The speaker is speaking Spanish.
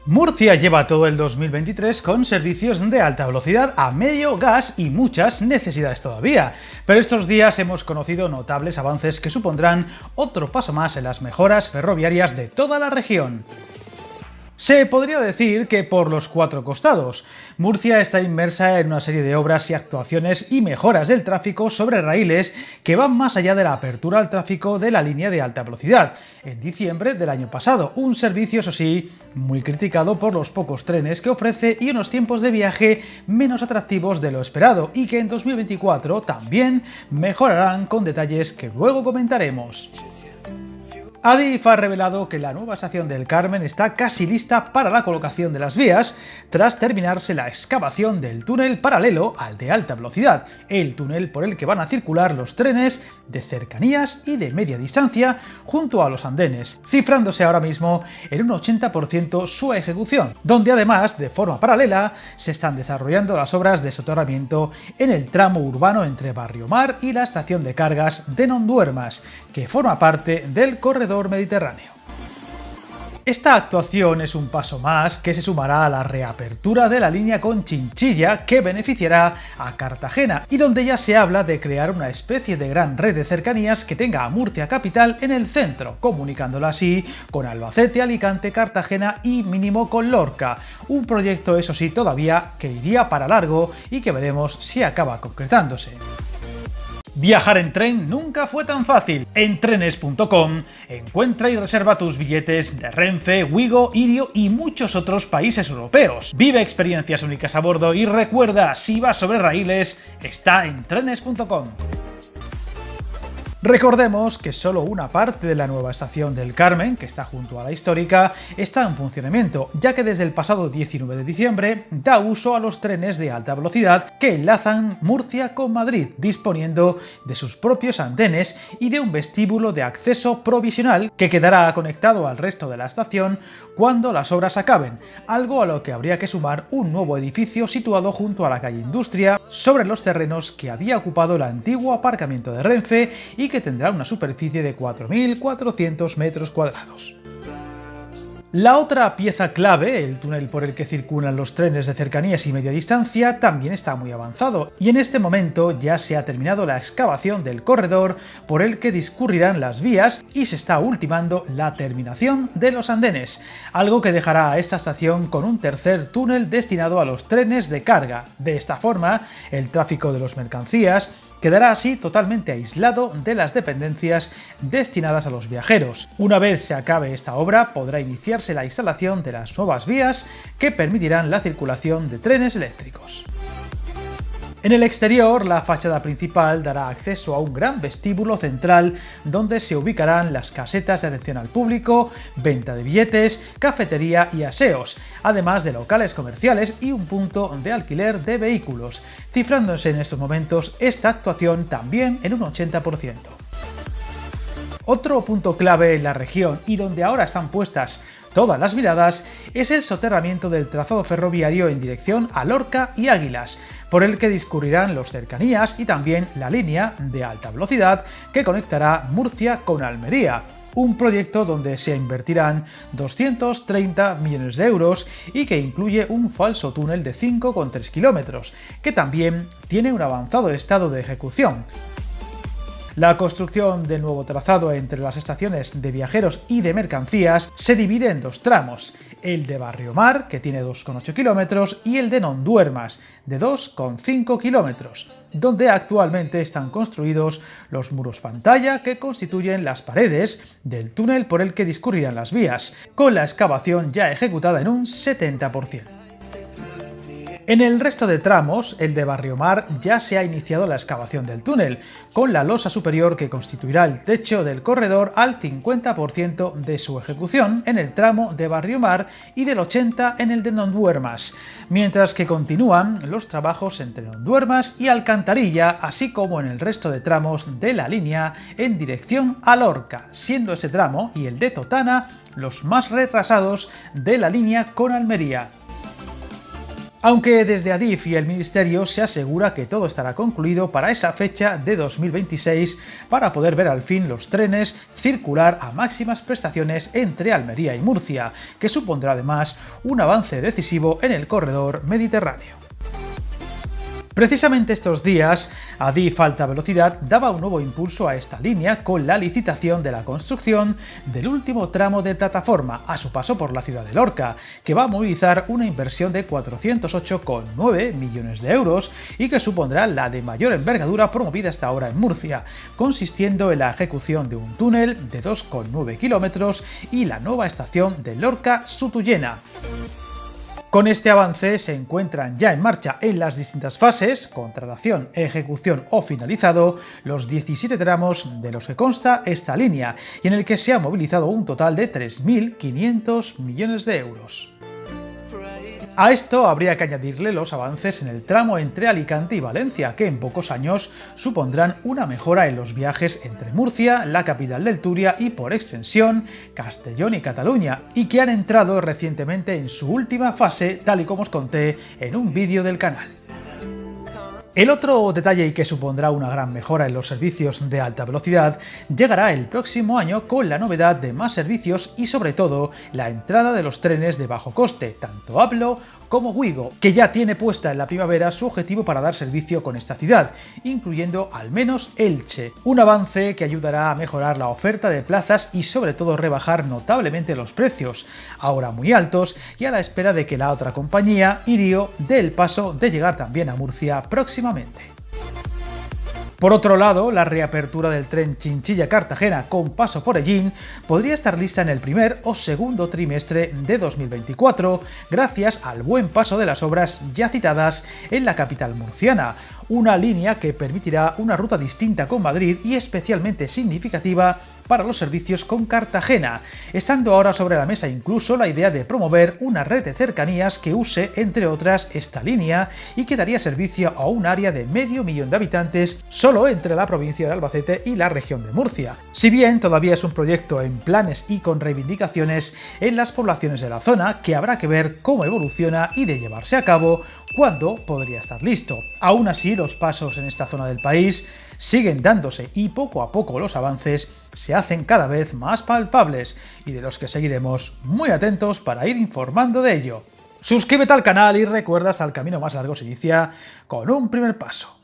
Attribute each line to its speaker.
Speaker 1: Murcia lleva todo el 2023 con servicios de alta velocidad a medio gas y muchas necesidades todavía, pero estos días hemos conocido notables avances que supondrán otro paso más en las mejoras ferroviarias de toda la región. Se podría decir que por los cuatro costados. Murcia está inmersa en una serie de obras y actuaciones y mejoras del tráfico sobre raíles que van más allá de la apertura al tráfico de la línea de alta velocidad, en diciembre del año pasado, un servicio, eso sí, muy criticado por los pocos trenes que ofrece y unos tiempos de viaje menos atractivos de lo esperado, y que en 2024 también mejorarán con detalles que luego comentaremos. Adif ha revelado que la nueva estación del Carmen está casi lista para la colocación de las vías, tras terminarse la excavación del túnel paralelo al de alta velocidad, el túnel por el que van a circular los trenes de cercanías y de media distancia junto a los andenes, cifrándose ahora mismo en un 80% su ejecución, donde además, de forma paralela, se están desarrollando las obras de soterramiento en el tramo urbano entre Barrio Mar y la estación de cargas de Nonduermas, que forma parte del corredor mediterráneo. Esta actuación es un paso más que se sumará a la reapertura de la línea con Chinchilla, que beneficiará a Cartagena y donde ya se habla de crear una especie de gran red de cercanías que tenga a Murcia capital en el centro, comunicándola así con Albacete, Alicante, Cartagena y mínimo con Lorca, un proyecto eso sí todavía que iría para largo y que veremos si acaba concretándose. Viajar en tren nunca fue tan fácil. En trenes.com encuentra y reserva tus billetes de Renfe, Wigo, Irio y muchos otros países europeos. Vive experiencias únicas a bordo y recuerda, si vas sobre raíles, está en trenes.com. Recordemos que solo una parte de la nueva estación del Carmen, que está junto a la histórica, está en funcionamiento, ya que desde el pasado 19 de diciembre da uso a los trenes de alta velocidad que enlazan Murcia con Madrid, disponiendo de sus propios andenes y de un vestíbulo de acceso provisional que quedará conectado al resto de la estación cuando las obras acaben, algo a lo que habría que sumar un nuevo edificio situado junto a la calle Industria, sobre los terrenos que había ocupado el antiguo aparcamiento de Renfe y que tendrá una superficie de 4.400 metros cuadrados. La otra pieza clave, el túnel por el que circulan los trenes de cercanías y media distancia, también está muy avanzado, y en este momento ya se ha terminado la excavación del corredor por el que discurrirán las vías y se está ultimando la terminación de los andenes, algo que dejará a esta estación con un tercer túnel destinado a los trenes de carga. De esta forma, el tráfico de las mercancías quedará así totalmente aislado de las dependencias destinadas a los viajeros. Una vez se acabe esta obra, podrá iniciarse la instalación de las nuevas vías que permitirán la circulación de trenes eléctricos. En el exterior, la fachada principal dará acceso a un gran vestíbulo central donde se ubicarán las casetas de atención al público, venta de billetes, cafetería y aseos, además de locales comerciales y un punto de alquiler de vehículos, cifrándose en estos momentos esta actuación también en un 80%. Otro punto clave en la región y donde ahora están puestas todas las miradas es el soterramiento del trazado ferroviario en dirección a Lorca y Águilas, por el que discurrirán los cercanías y también la línea de alta velocidad que conectará Murcia con Almería, un proyecto donde se invertirán 230 millones de euros y que incluye un falso túnel de 5,3 kilómetros, que también tiene un avanzado estado de ejecución. La construcción del nuevo trazado entre las estaciones de viajeros y de mercancías se divide en dos tramos, el de Barrio Mar, que tiene 2,8 kilómetros, y el de Nonduermas, de 2,5 kilómetros, donde actualmente están construidos los muros pantalla que constituyen las paredes del túnel por el que discurrirán las vías, con la excavación ya ejecutada en un 70%. En el resto de tramos, el de Barrio Mar, ya se ha iniciado la excavación del túnel, con la losa superior que constituirá el techo del corredor al 50% de su ejecución en el tramo de Barrio Mar y del 80% en el de Nonduermas, mientras que continúan los trabajos entre Nonduermas y Alcantarilla, así como en el resto de tramos de la línea en dirección a Lorca, siendo ese tramo y el de Totana los más retrasados de la línea con Almería. Aunque desde Adif y el Ministerio se asegura que todo estará concluido para esa fecha de 2026 para poder ver al fin los trenes circular a máximas prestaciones entre Almería y Murcia, que supondrá además un avance decisivo en el corredor mediterráneo. Precisamente estos días, Adif Alta Velocidad daba un nuevo impulso a esta línea con la licitación de la construcción del último tramo de plataforma a su paso por la ciudad de Lorca, que va a movilizar una inversión de 408,9 millones de euros y que supondrá la de mayor envergadura promovida hasta ahora en Murcia, consistiendo en la ejecución de un túnel de 2,9 kilómetros y la nueva estación de Lorca-Sutuyena. Con este avance se encuentran ya en marcha en las distintas fases, contratación, ejecución o finalizado, los 17 tramos de los que consta esta línea y en el que se ha movilizado un total de 3.500 millones de euros. A esto habría que añadirle los avances en el tramo entre Alicante y Valencia, que en pocos años supondrán una mejora en los viajes entre Murcia, la capital del Turia y, por extensión, Castellón y Cataluña, y que han entrado recientemente en su última fase, tal y como os conté en un vídeo del canal. El otro detalle y que supondrá una gran mejora en los servicios de alta velocidad llegará el próximo año con la novedad de más servicios y sobre todo la entrada de los trenes de bajo coste, tanto Ablo como Wigo, que ya tiene puesta en la primavera su objetivo para dar servicio con esta ciudad, incluyendo al menos Elche, un avance que ayudará a mejorar la oferta de plazas y sobre todo rebajar notablemente los precios, ahora muy altos y a la espera de que la otra compañía, Irio, dé el paso de llegar también a Murcia próximamente. Por otro lado, la reapertura del tren Chinchilla-Cartagena con paso por Ellín podría estar lista en el primer o segundo trimestre de 2024, gracias al buen paso de las obras ya citadas en la capital murciana, una línea que permitirá una ruta distinta con Madrid y especialmente significativa para los servicios con Cartagena, estando ahora sobre la mesa incluso la idea de promover una red de cercanías que use, entre otras, esta línea y que daría servicio a un área de 500.000 de habitantes solo entre la provincia de Albacete y la región de Murcia. Si bien todavía es un proyecto en planes y con reivindicaciones en las poblaciones de la zona, que habrá que ver cómo evoluciona y de llevarse a cabo, cuándo podría estar listo. Aún así, los pasos en esta zona del país siguen dándose y poco a poco los avances se hacen cada vez más palpables y de los que seguiremos muy atentos para ir informando de ello. Suscríbete al canal y recuerda, hasta el camino más largo se inicia con un primer paso.